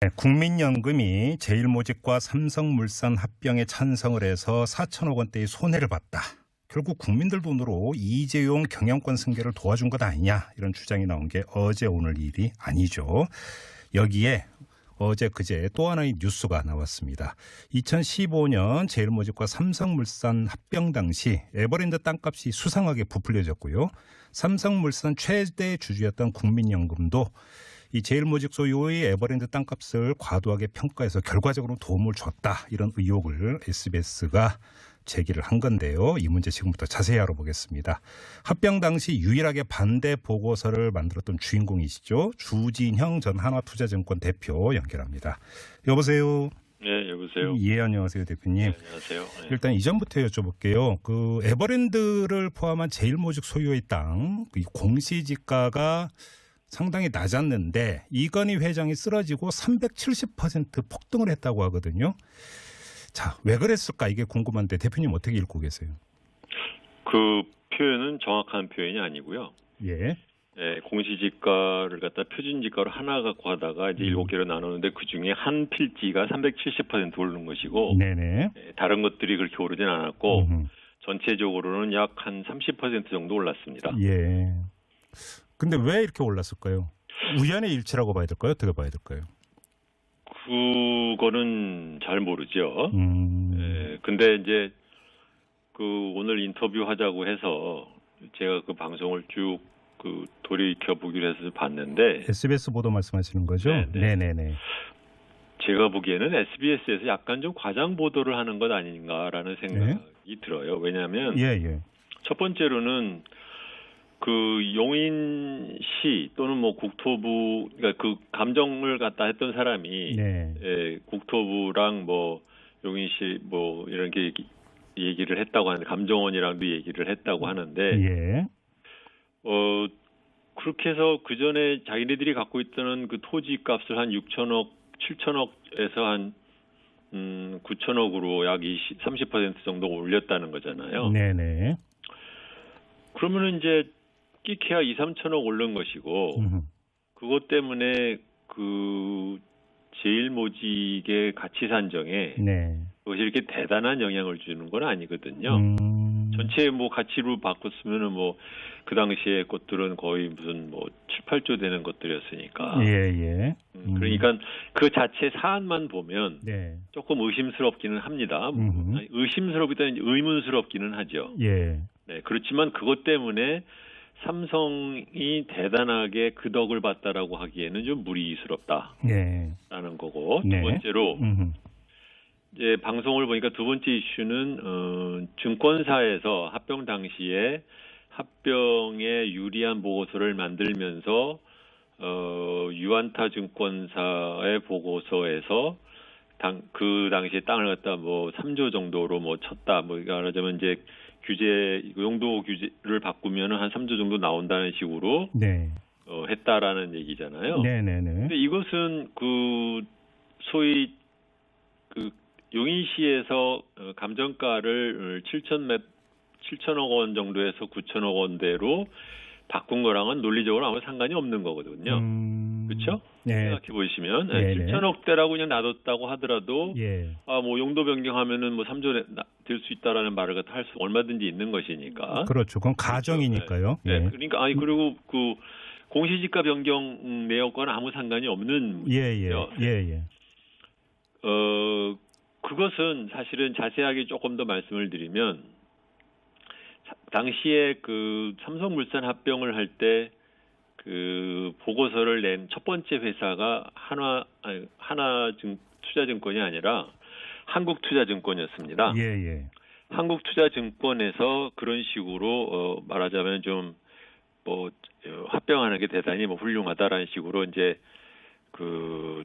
네, 국민연금이 제일모직과 삼성물산 합병에 찬성을 해서 4천억 원대의 손해를 봤다. 결국 국민들 돈으로 이재용 경영권 승계를 도와준 것 아니냐, 이런 주장이 나온 게 어제 오늘 일이 아니죠. 여기에 어제 그제 또 하나의 뉴스가 나왔습니다. 2015년 제일모직과 삼성물산 합병 당시 에버랜드 땅값이 수상하게 부풀려졌고요. 삼성물산 최대 주주였던 국민연금도 이 제일모직 소유의 에버랜드 땅값을 과도하게 평가해서 결과적으로 도움을 줬다, 이런 의혹을 SBS가 제기를 한 건데요. 이 문제 지금부터 자세히 알아보겠습니다. 합병 당시 유일하게 반대 보고서를 만들었던 주인공이시죠. 주진형 전 하나투자증권 대표 연결합니다. 여보세요. 네, 여보세요. 예, 안녕하세요, 대표님. 네, 안녕하세요. 네. 일단 이전부터 여쭤볼게요. 그 에버랜드를 포함한 제일모직 소유의 땅, 이 공시지가가 상당히 낮았는데 이건희 회장이 쓰러지고 370% 폭등을 했다고 하거든요. 자, 왜 그랬을까, 이게 궁금한데 대표님 어떻게 읽고 계세요? 그 표현은 정확한 표현이 아니고요. 예. 네, 공시지가를 갖다 표준지가로 하나 갖고 하다가 이제 7개로 나누는데 그 중에 한 필지가 370% 오르는 것이고, 네네. 네, 다른 것들이 그렇게 오르진 않았고, 전체적으로는 약 한 30% 정도 올랐습니다. 예. 근데 왜 이렇게 올랐을까요? 우연의 일치라고 봐야 될까요? 어떻게 봐야 될까요? 그거는 잘 모르죠. 네, 근데 이제 그 오늘 인터뷰 하자고 해서 제가 그 방송을 쭉 그 돌이켜 보기로 해서 봤는데, SBS 보도 말씀하시는 거죠? 네. 네네네. 제가 보기에는 SBS에서 약간 좀 과장 보도를 하는 것 아닌가라는 생각이 들어요. 왜냐하면 첫 번째로는 그 용인시 또는 뭐 국토부, 그러니까 그 감정을 갖다 했던 사람이 국토부랑 뭐 용인시 뭐 이런 게 얘기를 했다고 하는데, 감정원이랑도 얘기를 했다고 하는데, 그렇게 해서 그 전에 자기네들이 갖고 있던 그 토지 값을 한 6천억, 7천억에서 한 9천억으로 약 30% 정도 올렸다는 거잖아요. 네네. 그러면은 이제 끼케야 2, 3천억 오른 것이고, 그것 때문에 그 제일모직의 가치 산정에 그것이 이렇게 대단한 영향을 주는 건 아니거든요. 전체 뭐 가치로 바꿨으면은 뭐 그 당시에 것들은 거의 무슨 뭐 7, 8조 되는 것들이었으니까. 그러니까 그 자체 사안만 보면 조금 의심스럽기는 합니다. 의심스럽기보다는 의문스럽기는 하죠. 네, 그렇지만 그것 때문에 삼성이 대단하게 그 덕을 봤다라고 하기에는 좀 무리스럽다라는 거고, 두 번째로 이제 방송을 보니까 두 번째 이슈는 증권사에서 합병 당시에 합병에 유리한 보고서를 만들면서 유안타 증권사의 보고서에서 그 당시에 땅을 갖다 뭐 3조 정도로 뭐 쳤다, 뭐 말하자면 이제 규제, 용도 규제를 바꾸면은 한 3조 정도 나온다는 식으로 했다라는 얘기잖아요. 근데 이것은 그 소위 그 용인시에서 감정가를 7천억 원 정도에서 9천억 원대로 바꾼 거랑은 논리적으로 아무 상관이 없는 거거든요. 그렇죠? 생각해 보시면 7천억대라고 그냥 놔뒀다고 하더라도 뭐 용도 변경하면은 뭐 3조 될 수 있다라는 말을 갖다 할 수 얼마든지 있는 것이니까. 그렇죠. 그건 가정이니까요. 그러니까 그리고 그 공시지가 변경 내역과는 아무 상관이 없는 문제죠. 그것은 사실은 자세하게 조금 더 말씀을 드리면, 당시에 그 삼성물산 합병을 할 때 그 보고서를 낸 첫 번째 회사가 하나투자증권이 아니라 한국투자증권이었습니다. 한국투자증권에서 그런 식으로 말하자면 좀 뭐 합병하는 게 대단히 뭐 훌륭하다라는 식으로 이제 그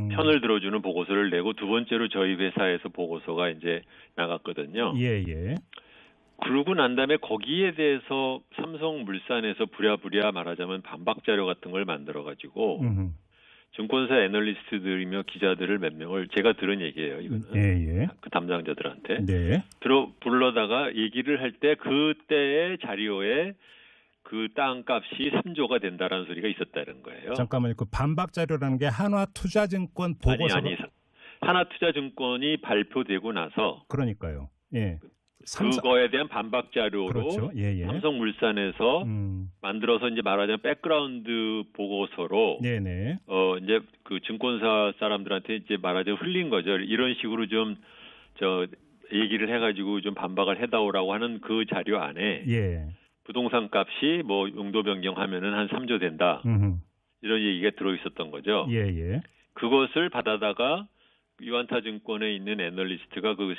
편을 들어주는 보고서를 내고, 두 번째로 저희 회사에서 보고서가 이제 나갔거든요. 그러고 난 다음에 거기에 대해서 삼성물산에서 부랴부랴 말하자면 반박 자료 같은 걸 만들어 가지고 증권사 애널리스트들이며 기자들을 몇 명을, 제가 들은 얘기예요, 이거는. 그 담당자들한테 불러다가 얘기를 할 때 그때의 자료에 그 땅값이 3조가 된다라는 소리가 있었다는 거예요. 잠깐만요. 그 반박 자료라는 게 한화투자증권 보고서 아니 하나투자증권이 발표되고 나서 그러니까요. 예. 그거에 대한 반박 자료로 그렇죠. 예, 예. 삼성물산에서 만들어서 이제 말하자면 백그라운드 보고서로 네네. 이제 그 증권사 사람들한테 이제 말하자면 흘린 거죠. 이런 식으로 좀 얘기를 해가지고 좀 반박을 해다오라고 하는 그 자료 안에 예. 부동산 값이 뭐 용도 변경하면은 한 3조 된다. 이런 얘기가 들어 있었던 거죠. 예, 예. 그것을 받아다가 유안타증권에 있는 애널리스트가 그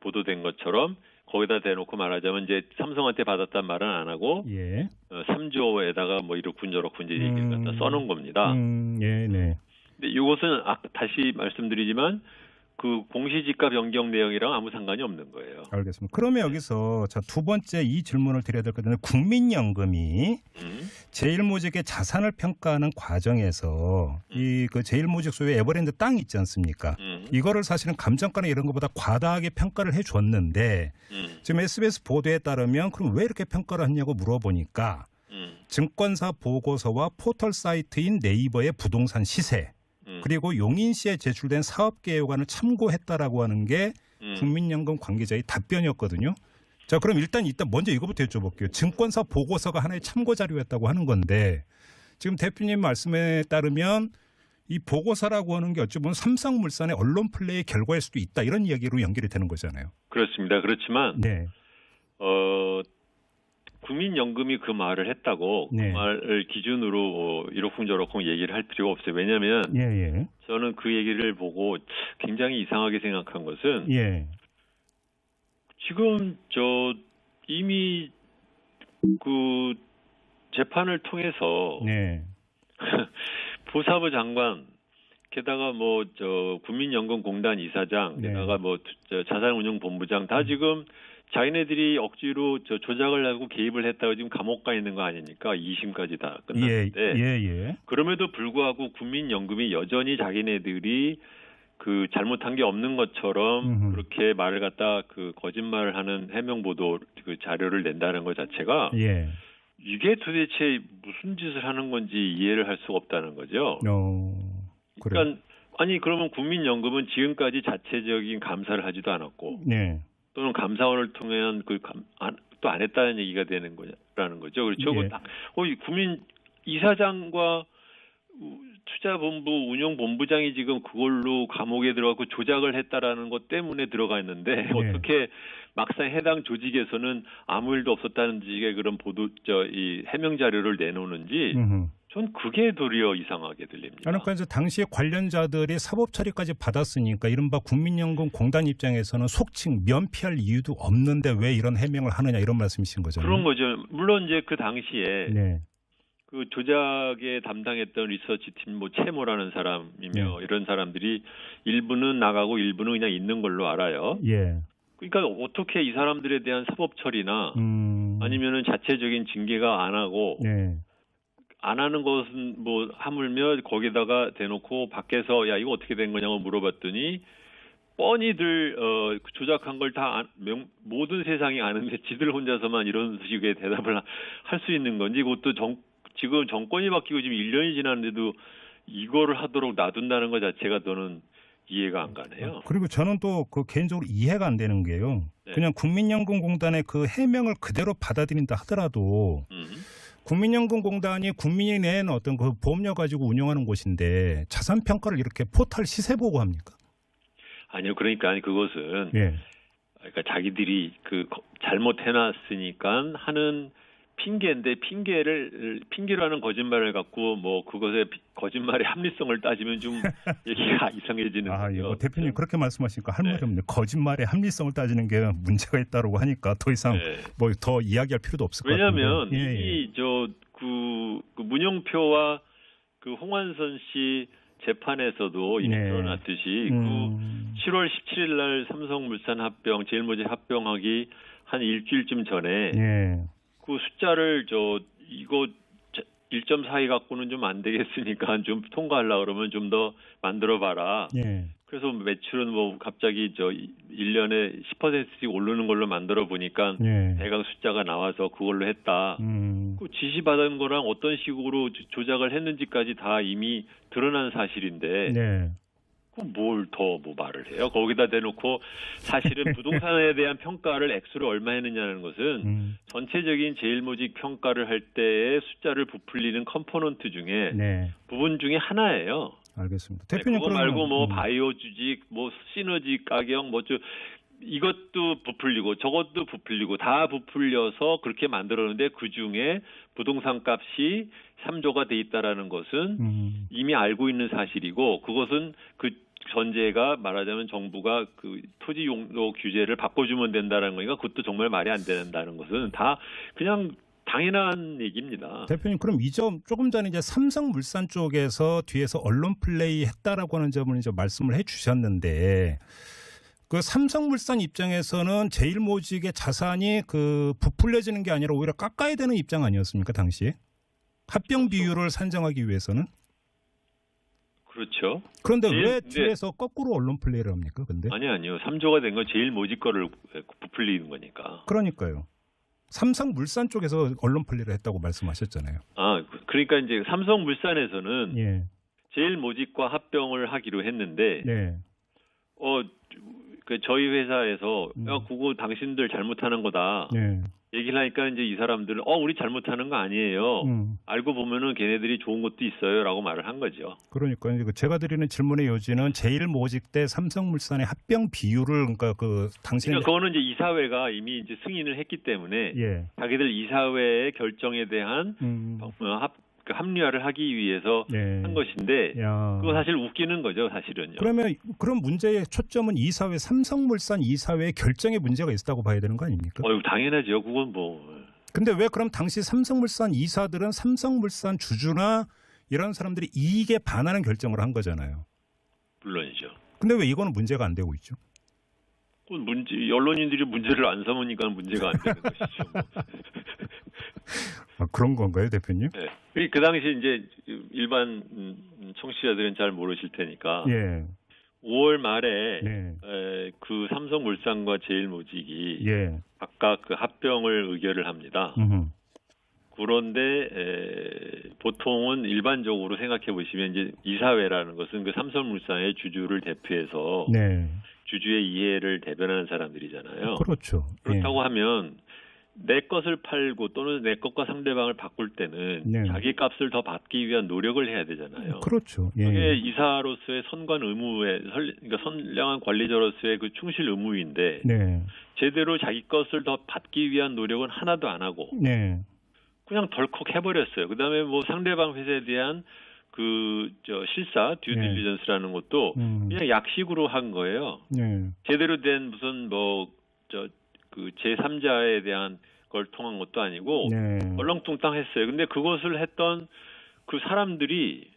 보도된 것처럼 거기다 대놓고 말하자면 이제 삼성한테 받았단 말은 안 하고 예. 3조에다가 뭐 이렇군 저렇군 이제 얘기를 갖다 써놓은 겁니다. 예, 네. 근데 이것은 다시 말씀드리지만 그 공시지가 변경 내용이랑 아무 상관이 없는 거예요. 알겠습니다. 그러면 여기서 자, 두 번째 이 질문을 드려야 될 것 같은데 국민연금이 제일모직의 자산을 평가하는 과정에서 이 그 제일모직 소유의 에버랜드 땅 있지 않습니까? 이거를 사실은 감정가나 이런 것보다 과다하게 평가를 해줬는데 지금 SBS 보도에 따르면 그럼 왜 이렇게 평가를 했냐고 물어보니까 증권사 보고서와 포털 사이트인 네이버의 부동산 시세 그리고 용인시에 제출된 사업계획안을 참고했다라고 하는 게 국민연금 관계자의 답변이었거든요. 자, 그럼 일단 먼저 이거부터 여쭤볼게요. 증권사 보고서가 하나의 참고 자료였다고 하는 건데 지금 대표님 말씀에 따르면 이 보고서라고 하는 게 어찌 보면 삼성물산의 언론 플레이의 결과일 수도 있다 이런 이야기로 연결이 되는 거잖아요. 그렇습니다. 그렇지만 네. 국민연금이 그 말을 했다고 네. 그 말을 기준으로 이러쿵저러쿵 얘기를 할 필요가 없어요. 왜냐하면 예. 저는 그 얘기를 보고 굉장히 이상하게 생각한 것은 예. 지금 이미 그 재판을 통해서 네. 부사부 장관 게다가 국민연금공단 이사장 게다가 자산운용본부장 다 지금 자기네들이 억지로 조작을 하고 개입을 했다고 지금 감옥 가 있는 거 아닙니까? 2심까지 다 끝났는데 예. 그럼에도 불구하고 국민연금이 여전히 자기네들이 그 잘못한 게 없는 것처럼 그렇게 말을 갖다 그 거짓말을 하는 해명 보도 그 자료를 낸다는 것 자체가 이게 도대체 무슨 짓을 하는 건지 이해를 할 수가 없다는 거죠. 그러니까 그러면 국민연금은 지금까지 자체적인 감사를 하지도 않았고 또는 감사원을 통한 또 안 했다는 얘기가 되는 거라는 거죠. 그렇죠. 국민 이사장과 투자본부 운영본부장이 지금 그걸로 감옥에 들어가고 조작을 했다라는 것 때문에 들어가 있는데 어떻게 막상 해당 조직에서는 아무 일도 없었다는 식의 그런 이 해명 자료를 내놓는지 전 그게 도리어 이상하게 들립니다. 그러니까 이제 당시에 관련자들이 사법 처리까지 받았으니까 이른바 국민연금 공단 입장에서는 속칭 면피할 이유도 없는데 왜 이런 해명을 하느냐 이런 말씀이신 거잖아요. 그런 거죠. 물론 이제 그 당시에 그 조작에 담당했던 리서치팀 채모라는 사람이며 이런 사람들이 일부는 나가고 일부는 그냥 있는 걸로 알아요. 그러니까 어떻게 이 사람들에 대한 사법 처리나 아니면은 자체적인 징계가 안 하고 안 하는 것은 하물며 거기다가 대놓고 밖에서 야 이거 어떻게 된 거냐고 물어봤더니 뻔히들 조작한 걸 다 모든 세상이 아는데 지들 혼자서만 이런 식의 대답을 할 수 있는 건지 그것도 지금 정권이 바뀌고 지금 1년이 지났는데도 이거를 하도록 놔둔다는 것 자체가 저는 이해가 안 가네요. 그리고 저는 또 그 개인적으로 이해가 안 되는 게요. 그냥 국민연금공단의 그 해명을 그대로 받아들인다 하더라도 국민연금공단이 국민이 낸 어떤 그 보험료 가지고 운영하는 곳인데 자산 평가를 이렇게 포털 시세 보고 합니까? 아니요. 그러니까 그것은 그러니까 자기들이 잘못해놨으니까 하는 핑계인데 핑계로 하는 거짓말을 갖고 그것의 거짓말의 합리성을 따지면 좀 얘기가 이상해지는 거죠. 대표님 그렇게 말씀하시니까 할 말이 없네요. 거짓말의 합리성을 따지는 게 문제가 있다고 하니까 더 이상 더 이야기할 필요도 없을 것 같아요. 왜냐하면 이미 그 문용표와 그 홍완선 씨 재판에서도 이미 드러났듯이 그 7월 17일 날 삼성물산 제일모직 합병하기 한 일주일쯤 전에 그 숫자를 1.42 갖고는 좀 안 되겠으니까 좀 통과하려고 그러면 좀 더 만들어 봐라. 예. 그래서 매출은 뭐 갑자기 1년에 10%씩 오르는 걸로 만들어 보니까 예. 대강 숫자가 나와서 그걸로 했다. 그 지시받은 거랑 어떤 식으로 조작을 했는지까지 다 이미 드러난 사실인데 네. 뭘 더 뭐 말을 해요? 거기다 대놓고 사실은 부동산에 대한 평가를 액수를 얼마 했느냐는 것은 전체적인 제일모직 평가를 할 때의 숫자를 부풀리는 컴포넌트 중에 네. 부분 중에 하나예요. 알겠습니다. 대표님 그거 말고 뭐 바이오 주식, 뭐 시너지 가격, 이것도 부풀리고 저것도 부풀리고 다 부풀려서 그렇게 만들었는데 그 중에 부동산 값이 3조가 돼 있다라는 것은 이미 알고 있는 사실이고 그것은 그 전제가 말하자면 정부가 그 토지 용도 규제를 바꿔주면 된다는 거니까 그것도 정말 말이 안 된다는 것은 다 그냥 당연한 얘기입니다. 대표님 그럼 이 점 조금 전에 이제 삼성물산 쪽에서 뒤에서 언론 플레이 했다라고 하는 점을 이제 말씀을 해주셨는데 그 삼성물산 입장에서는 제일모직의 자산이 그 부풀려지는 게 아니라 오히려 깎아야 되는 입장 아니었습니까 당시에? 합병 비율을 산정하기 위해서는? 그렇죠. 그런데 왜 뒤에서 거꾸로 언론 플레이를 합니까? 근데 아니요. 3조가 된 건 제일모직 거를 부풀리는 거니까. 그러니까요. 삼성물산 쪽에서 언론 플레이를 했다고 말씀하셨잖아요. 그러니까 이제 삼성물산에서는 예. 제일모직과 합병을 하기로 했는데, 네. 저희 회사에서 야, 그거 당신들 잘못하는 거다. 네. 얘기를 하니까 이제 이 사람들은 우리 잘못하는 거 아니에요. 알고 보면은 걔네들이 좋은 것도 있어요라고 말을 한 거죠. 그러니까 제가 드리는 질문의 요지는 제일모직 대 삼성물산의 합병 비율을 그러니까 그거는 이제 이사회가 이미 이제 승인을 했기 때문에 예. 자기들 이사회의 결정에 대한 합리화를 하기 위해서 한 것인데 그거 사실 웃기는 거죠, 사실은요. 그럼 문제의 초점은 이사회 삼성물산 이사회의 결정에 문제가 있었다고 봐야 되는 거 아닙니까? 당연하죠. 그건 뭐. 근데 왜 그럼 당시 삼성물산 이사들은 삼성물산 주주나 이런 사람들이 이익에 반하는 결정을 한 거잖아요. 물론이죠. 근데 왜 이거는 문제가 안 되고 있죠? 언론인들이 문제를 안 삼으니까 문제가 안 되는 것이죠. 그런 건가요, 대표님? 네. 그 당시 이제 일반 청취자들은 잘 모르실 테니까. 예. 5월 말에 그 삼성물산과 제일모직이 예. 각각 그 합병을 의결을 합니다. 그런데 보통은 일반적으로 생각해 보시면 이제 이사회라는 것은 그 삼성물산의 주주를 대표해서 주주의 이해를 대변하는 사람들이잖아요. 그렇죠. 그렇다고 하면 내 것을 팔고 또는 내 것과 상대방을 바꿀 때는 자기 값을 더 받기 위한 노력을 해야 되잖아요. 그렇죠. 그게 이사로서의 선관 의무에 그러니까 선량한 관리자로서의 그 충실 의무인데 제대로 자기 것을 더 받기 위한 노력은 하나도 안 하고 그냥 덜컥 해버렸어요. 그다음에 뭐 상대방 회사에 대한 실사 듀딜리전스라는 것도 그냥 약식으로 한 거예요. 제대로 된 무슨 제3자에 대한 걸 통한 것도 아니고 얼렁뚱땅했어요. 근데 그것을 했던 그 사람들이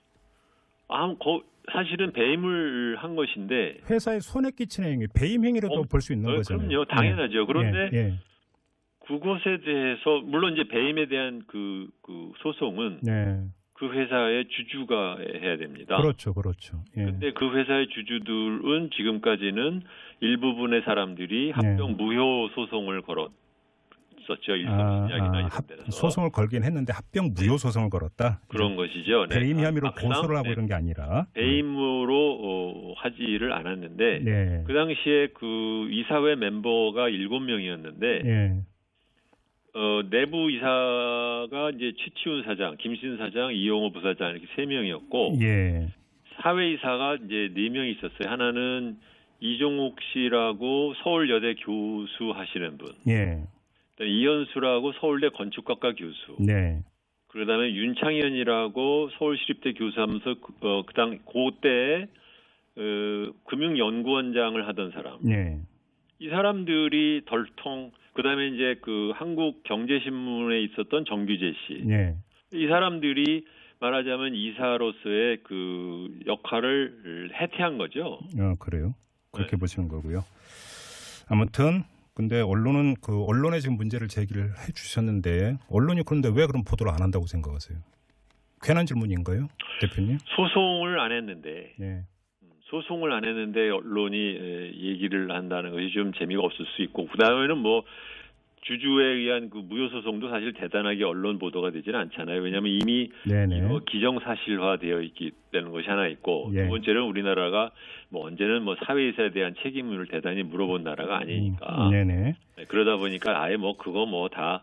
사실은 배임을 한 것인데 회사에 손해 끼치는 행위, 배임 행위로도 볼 수 있는 거잖아요. 그럼요, 당연하죠. 그런데 그것에 대해서 물론 이제 배임에 대한 그 소송은 그 회사의 주주가 해야 됩니다. 그렇죠. 그런데 그 회사의 주주들은 지금까지는 일부분의 사람들이 합병 무효 소송을 걸었었죠. 일선신약이나 이런 데서. 소송을 걸긴 했는데 합병 무효 소송을 걸었다. 그런 것이죠. 배임 혐의로 고소를 하고 이런 게 아니라. 배임으로 하지를 않았는데 그 당시에 그 이사회 멤버가 7명이었는데 내부 이사가 이제 최치훈 사장, 김신 사장, 이용호 부사장 이렇게 3명이었고 사회 이사가 이제 4명이 있었어요. 하나는 이종욱 씨라고 서울여대 교수 하시는 분. 이현수라고 서울대 건축학과 교수. 그다음에 윤창현이라고 서울시립대 교수하면서 그때 금융연구원장을 하던 사람. 이 사람들이 덜통 그다음에 이제 그 한국경제신문에 있었던 정규재 씨. 이 사람들이 말하자면 이사로서의 그 역할을 해태한 거죠. 그래요. 그렇게 보시는 거고요. 아무튼 근데 언론에 지금 문제를 제기를 해 주셨는데 언론이 그런데 왜 그럼 보도를 안 한다고 생각하세요? 괜한 질문인가요, 대표님? 소송을 안 했는데 네. 소송을 안 했는데 언론이 얘기를 한다는 것이 좀 재미가 없을 수 있고 그다음에는 뭐 주주에 의한 그 무효 소송도 사실 대단하게 언론 보도가 되지는 않잖아요. 왜냐하면 이미 기정사실화되어 있기 되는 것이 하나 있고 두 번째는 우리나라가 뭐 언제는 뭐 사회이사에 대한 책임을 대단히 물어본 나라가 아니니까. 네, 그러다 보니까 아예 뭐 그거 뭐 다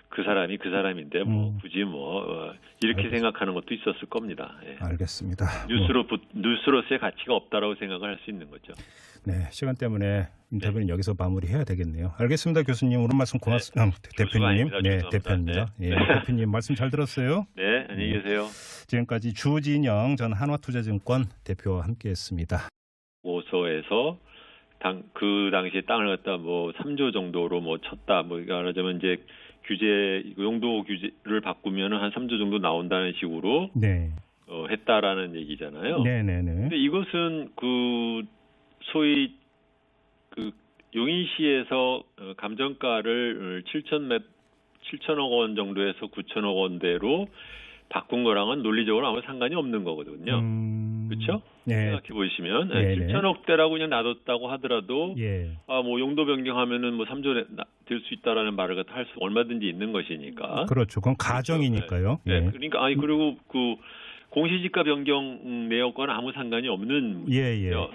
그 사람이 그 사람인데 뭐 굳이 뭐 이렇게 생각하는 것도 있었을 겁니다. 예. 알겠습니다. 뉴스로서의 가치가 없다라고 생각을 할 수 있는 거죠. 네, 시간 때문에 인터뷰는 여기서 마무리해야 되겠네요. 알겠습니다, 교수님. 오늘 말씀 고맙습니다. 대표님, 대표입니다. 네. 대표님 말씀 잘 들었어요. 네, 안녕히 계세요. 지금까지 주진영 전 한화투자증권 대표와 함께했습니다. 고소에서 그 당시에 땅을 갖다 뭐 3조 정도로 뭐 쳤다. 뭐 말하자면 이제 용도 규제를 바꾸면은 한 3조 정도 나온다는 식으로 했다라는 얘기잖아요. 근데 이것은 그 소위 그 용인시에서 감정가를 7천억 원 정도에서 9천억 원대로 바꾼 거랑은 논리적으로 아무 상관이 없는 거거든요. 그렇죠? 생각해 보시면 7천억대라고 그냥 놔뒀다고 하더라도 뭐 용도 변경하면은 뭐 3조 될 수 있다라는 말을 갖다 할 수 얼마든지 있는 것이니까. 그렇죠. 그건 가정이니까요. 그러니까 그리고 그 공시지가 변경 내역과는 아무 상관이 없는 문제예요.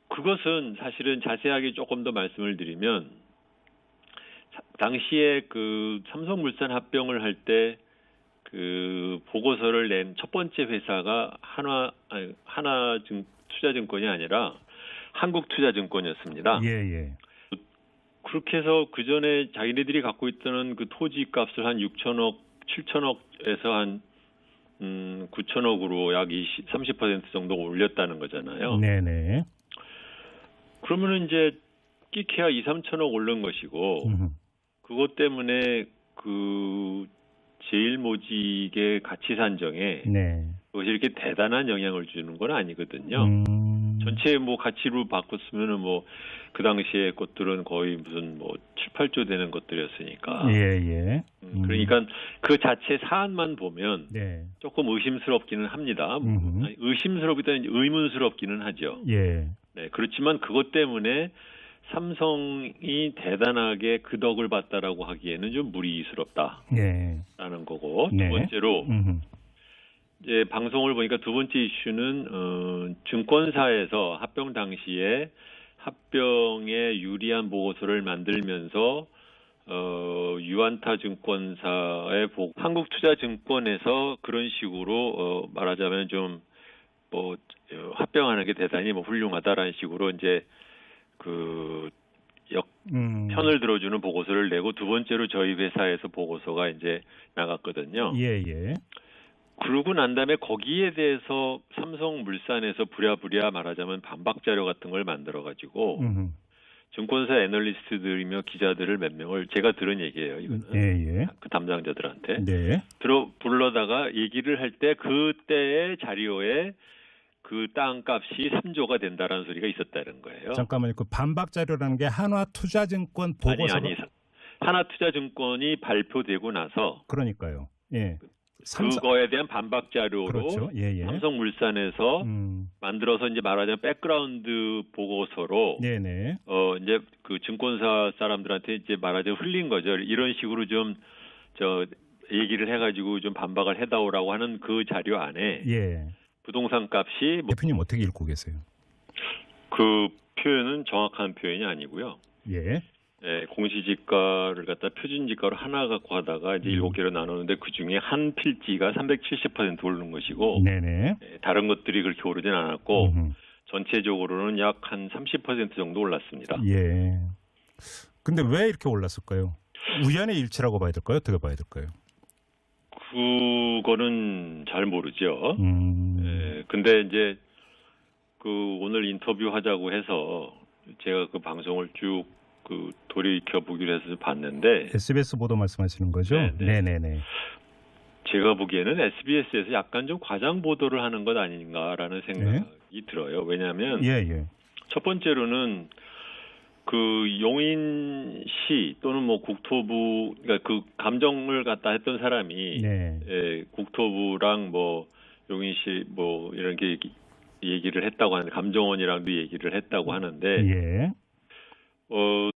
그것은 사실은 자세하게 조금 더 말씀을 드리면 당시에 그 삼성물산 합병을 할 때 그 보고서를 낸 첫 번째 회사가 하나투자증권이 아니라 한국투자증권이었습니다. 그렇게 해서 그 전에 자기네들이 갖고 있던 그 토지 값을 한 6천억, 7천억에서 한 9천억으로 약 30% 정도 올렸다는 거잖아요. 그러면은 이제 끼케야 2, 3천억 오른 것이고 그것 때문에 그 제일모직의 가치 산정에 그것이 이렇게 대단한 영향을 주는 건 아니거든요. 전체 뭐 가치로 바꿨으면은 뭐 그 당시에 것들은 거의 무슨 뭐 7, 8조 되는 것들이었으니까. 그러니까 그 자체 사안만 보면 조금 의심스럽기는 합니다. 의심스럽기보다는 의문스럽기는 하죠. 네, 그렇지만 그것 때문에 삼성이 대단하게 그 덕을 봤다라고 하기에는 좀 무리스럽다라는 거고 두 번째로 이제 방송을 보니까 두 번째 이슈는 증권사에서 합병 당시에 합병에 유리한 보고서를 만들면서 유안타 증권사의 한국투자증권에서 그런 식으로 말하자면 좀 뭐 합병하는 게 대단히 뭐 훌륭하다라는 식으로 이제 그 편을 들어주는 보고서를 내고 두 번째로 저희 회사에서 보고서가 이제 나갔거든요. 그러고 난 다음에 거기에 대해서 삼성물산에서 부랴부랴 말하자면 반박 자료 같은 걸 만들어 가지고 증권사 애널리스트들이며 기자들을 몇 명을 제가 들은 얘기예요. 이거는 그 담당자들한테 불러다가 얘기를 할 때 그때의 자료에 그 땅값이 3조가 된다라는 소리가 있었다는 거예요. 잠깐만요. 그 반박 자료라는 게 한화투자증권 보고서 아니 하나투자증권이 발표되고 나서 그러니까요. 그거에 대한 반박 자료로 그렇죠. 삼성물산에서 만들어서 이제 말하자면 백그라운드 보고서로 이제 그 증권사 사람들한테 이제 말하자면 흘린 거죠. 이런 식으로 좀 얘기를 해가지고 좀 반박을 해다오라고 하는 그 자료 안에 부동산 값이 대표님 어떻게 읽고 계세요? 그 표현은 정확한 표현이 아니고요. 공시지가를 갖다 표준지가로 하나 갖고 하다가 이제 7개로 나누는데 그 중에 한 필지가 370% 오르는 것이고 다른 것들이 그렇게 오르진 않았고 전체적으로는 약 한 30% 정도 올랐습니다. 근데 왜 이렇게 올랐을까요? 우연의 일치라고 봐야 될까요? 어떻게 봐야 될까요? 그거는 잘 모르죠. 근데 이제 그 오늘 인터뷰 하자고 해서 제가 그 방송을 쭉 그 돌이켜 보기로 해서 봤는데 SBS 보도 말씀하시는 거죠? 네네네. 제가 보기에는 SBS에서 약간 좀 과장 보도를 하는 것 아닌가라는 생각이 들어요. 왜냐하면 첫 번째로는 그 용인시 또는 뭐 국토부, 그러니까 그 감정을 갖다 했던 사람이 네. 예, 국토부랑 뭐 용인시 뭐 이런 게 얘기를 했다고 하는데 감정원이랑도 얘기를 했다고 하는데 예.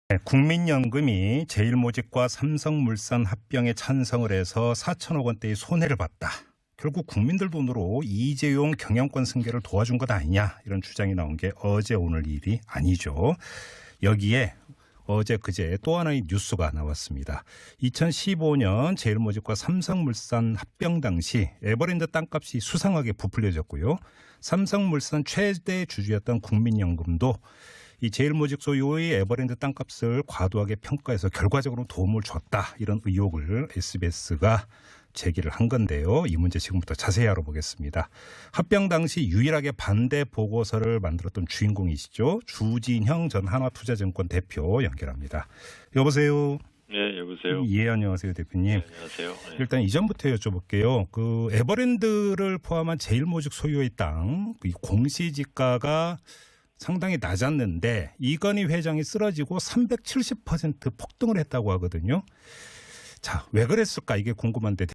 네, 국민연금이 제일모직과 삼성물산 합병에 찬성을 해서 4천억 원대의 손해를 봤다. 결국 국민들 돈으로 이재용 경영권 승계를 도와준 것 아니냐 이런 주장이 나온 게 어제 오늘 일이 아니죠. 여기에 어제 그제 또 하나의 뉴스가 나왔습니다. 2015년 제일모직과 삼성물산 합병 당시 에버랜드 땅값이 수상하게 부풀려졌고요. 삼성물산 최대 주주였던 국민연금도 이 제일모직 소유의 에버랜드 땅값을 과도하게 평가해서 결과적으로 도움을 줬다. 이런 의혹을 SBS가 제기를 한 건데요. 이 문제 지금부터 자세히 알아보겠습니다. 합병 당시 유일하게 반대 보고서를 만들었던 주인공이시죠. 주진형 전 하나투자증권 대표 연결합니다. 여보세요. 네, 여보세요. 예, 안녕하세요, 대표님. 네, 안녕하세요. 네. 일단 이전부터 여쭤볼게요. 그 에버랜드를 포함한 제일모직 소유의 땅, 이 공시지가가 상당히 낮았는데 이건희 회장이 쓰러지고 370% 폭등을 했다고 하거든요. 자, 왜 그랬을까 이게 궁금한데